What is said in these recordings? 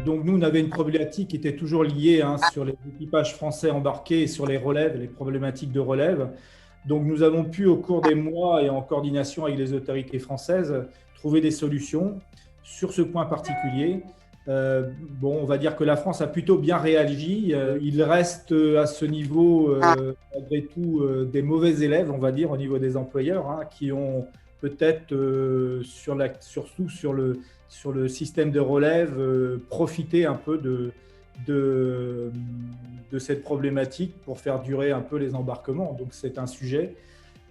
Donc nous, on avait une problématique qui était toujours liée sur les équipages français embarqués et sur les relèves, les problématiques de relève. Donc nous avons pu, au cours des mois et en coordination avec les autorités françaises, trouver des solutions sur ce point particulier. Bon, on va dire que la France a plutôt bien réagi. Il reste à ce niveau, malgré tout, des mauvais élèves, on va dire, au niveau des employeurs, qui ont peut-être, surtout sur le système de relève, profité un peu de, de cette problématique pour faire durer un peu les embarquements. Donc c'est un sujet.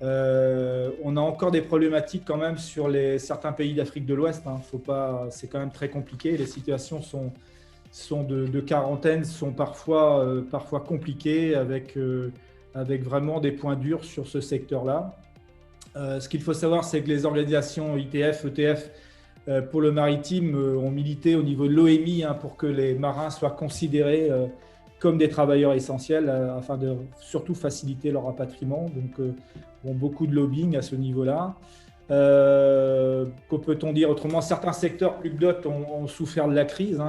On a encore des problématiques quand même sur certains pays d'Afrique de l'Ouest. Faut pas, c'est quand même très compliqué. Les situations de quarantaine sont parfois compliquées avec vraiment des points durs sur ce secteur-là. Ce qu'il faut savoir, c'est que les organisations ITF, ETF pour le maritime ont milité au niveau de l'OMI pour que les marins soient considérés comme des travailleurs essentiels afin de surtout faciliter leur rapatriement. Donc, beaucoup de lobbying à ce niveau-là. Que peut-on dire autrement? Certains secteurs plus que d'autres ont souffert de la crise.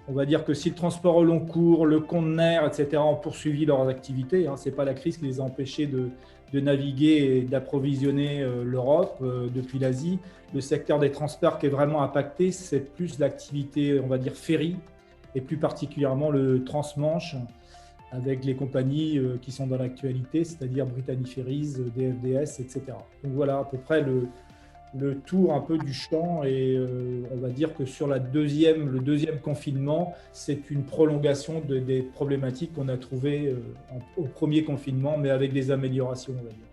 On va dire que si le transport au long cours, le conteneur, etc., ont poursuivi leurs activités, ce n'est pas la crise qui les a empêchés de naviguer et d'approvisionner l'Europe depuis l'Asie. Le secteur des transports qui est vraiment impacté, c'est plus l'activité, on va dire, ferry, et plus particulièrement le transmanche, avec les compagnies qui sont dans l'actualité, c'est-à-dire Brittany Ferries, DFDS, etc. Donc voilà à peu près le tour un peu du champ, et on va dire que sur le deuxième confinement, c'est une prolongation des problématiques qu'on a trouvées au premier confinement, mais avec des améliorations, on va dire.